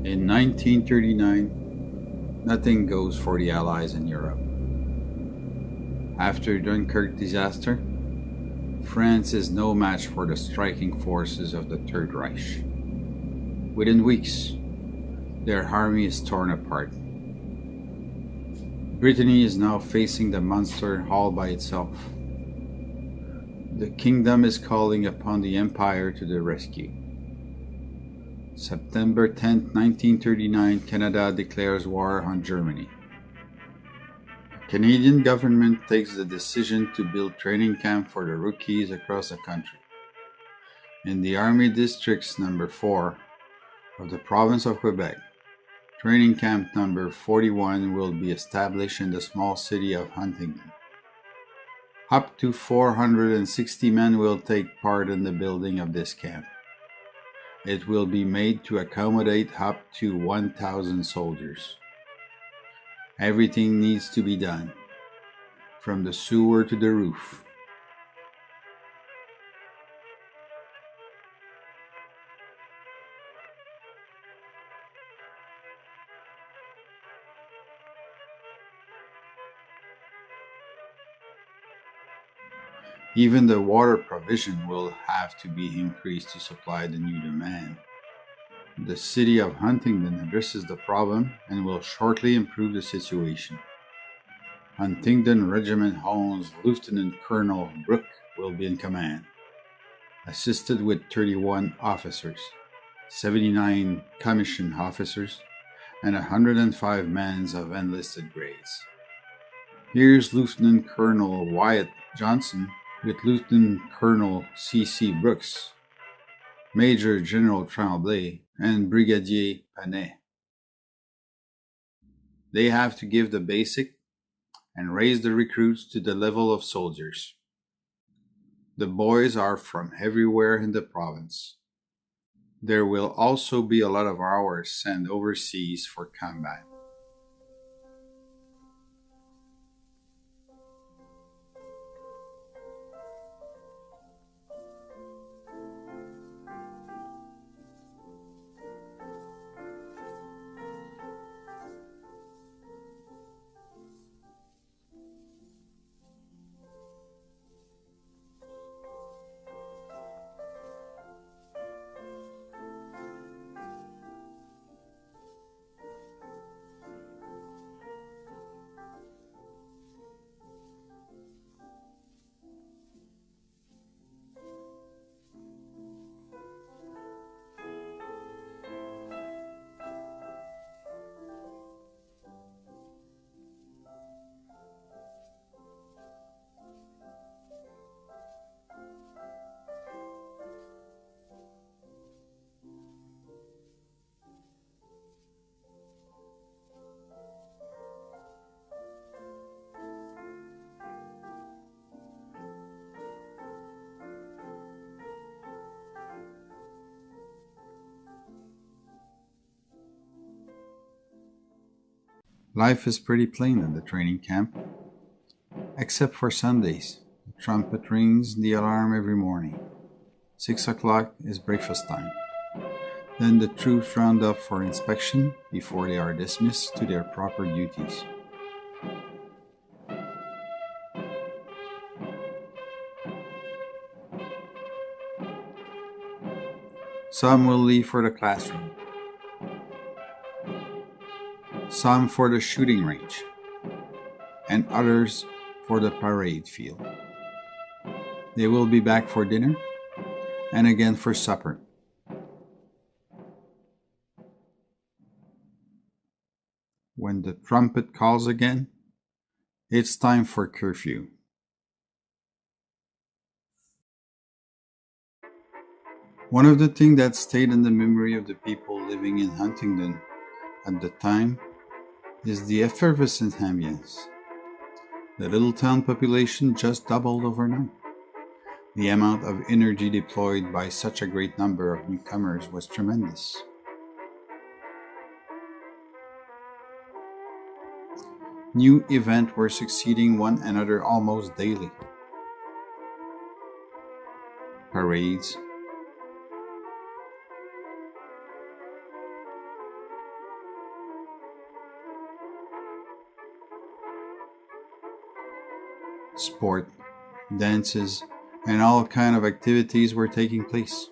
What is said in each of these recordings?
In 1939, nothing goes for the Allies in Europe. After Dunkirk disaster, France is no match for the striking forces of the Third Reich. Within weeks, their army is torn apart. Brittany is now facing the monster all by itself. The kingdom is calling upon the empire to the rescue. September 10, 1939, Canada declares war on Germany. The Canadian government takes the decision to build training camps for the rookies across the country. In the Army Districts number 4 of the province of Quebec, Training Camp number 41 will be established in the small city of Huntingdon. Up to 460 men will take part in the building of this camp. It will be made to accommodate up to 1,000 soldiers. Everything needs to be done, from the sewer to the roof. Even the water provision will have to be increased to supply the new demand. The city of Huntingdon addresses the problem and will shortly improve the situation. Huntingdon Regiment Holmes Lieutenant Colonel Brooke will be in command, assisted with 31 officers, 79 commissioned officers, and 105 men of enlisted grades. Here's Lieutenant Colonel Wyatt Johnson with Lieutenant Colonel C.C. Brooks, Major General Tremblay, and Brigadier Panet. They have to give the basic and raise the recruits to the level of soldiers. The boys are from everywhere in the province. There will also be a lot of hours sent overseas for combat. Life is pretty plain at the training camp, except for Sundays. The trumpet rings the alarm every morning. 6 o'clock is breakfast time. Then the troops round up for inspection before they are dismissed to their proper duties. Some will leave for the classroom, some for the shooting range, and others for the parade field. They will be back for dinner and again for supper. When the trumpet calls again, it's time for curfew. One of the things that stayed in the memory of the people living in Huntingdon at the time is the effervescent ambience. The little town population just doubled overnight. The amount of energy deployed by such a great number of newcomers was tremendous. New events were succeeding one another almost daily. Parades, Sport, dances, and all kind of activities were taking place.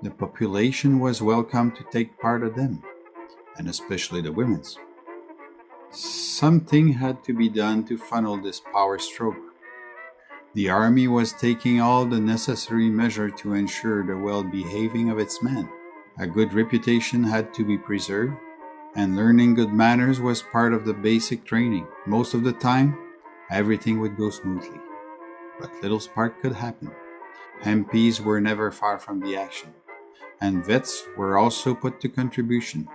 The population was welcome to take part of them, and especially the women's. Something had to be done to funnel this power stroke. The army was taking all the necessary measures to ensure the well-behaving of its men. A good reputation had to be preserved, and learning good manners was part of the basic training. Most of the time, everything would go smoothly, but little spark could happen. MPs were never far from the action, and vets were also put to contribution.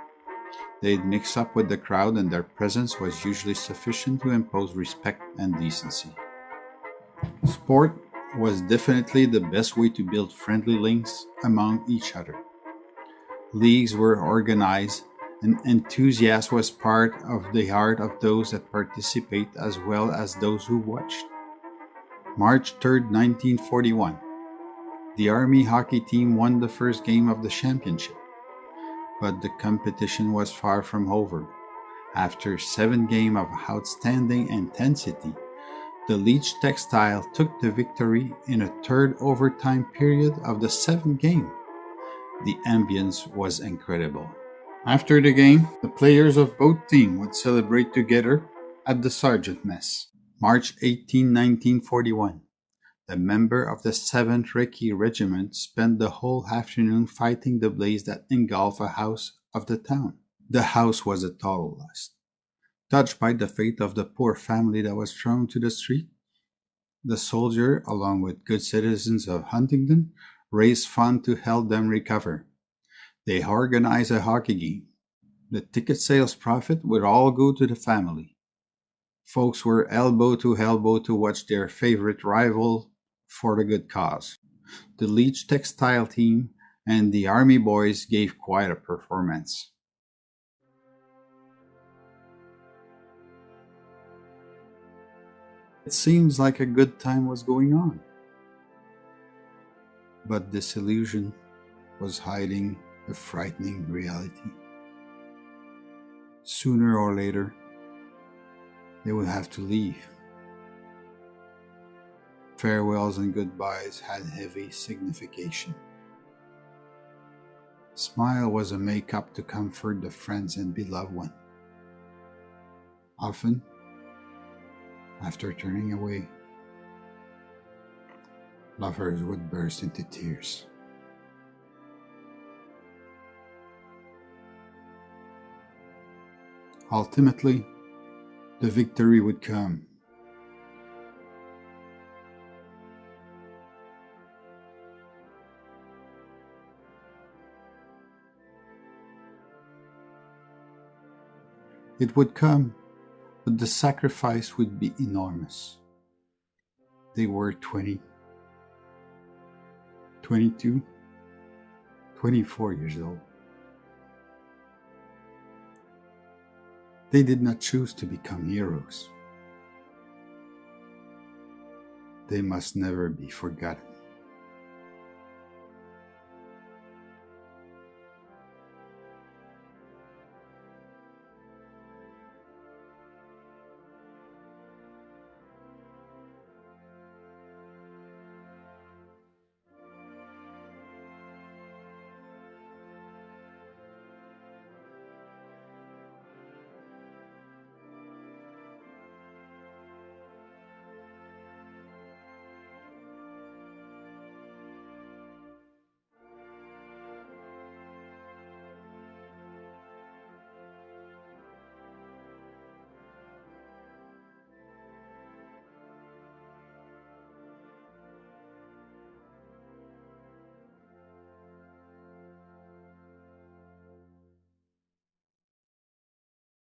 They'd mix up with the crowd, and their presence was usually sufficient to impose respect and decency. Sport was definitely the best way to build friendly links among each other. Leagues were organized, and enthusiasm was part of the heart of those that participate as well as those who watched. March 3rd, 1941. The Army hockey team won the first game of the championship, but the competition was far from over. After 7 games of outstanding intensity, the Leech Textile took the victory in a third overtime period of the 7th game. The ambience was incredible. After the game, the players of both teams would celebrate together at the Sergeant Mess. March 18, 1941. The member of the 7th Recce Regiment spent the whole afternoon fighting the blaze that engulfed a house of the town. The house was a total loss. Touched by the fate of the poor family that was thrown to the street, the soldier, along with good citizens of Huntingdon, raised funds to help them recover. They organized a hockey game. The ticket sales profit would all go to the family. Folks were elbow to elbow to watch their favorite rival for the good cause. The Leech Textile team and the Army boys gave quite a performance. It seems like a good time was going on, but disillusion was hiding a frightening reality. Sooner or later, they would have to leave. Farewells and goodbyes had heavy signification. Smile was a make-up to comfort the friends and beloved one. Often, after turning away, lovers would burst into tears. Ultimately, the victory would come. It would come, but the sacrifice would be enormous. They were 20, 22, 24 years old. They did not choose to become heroes. They must never be forgotten.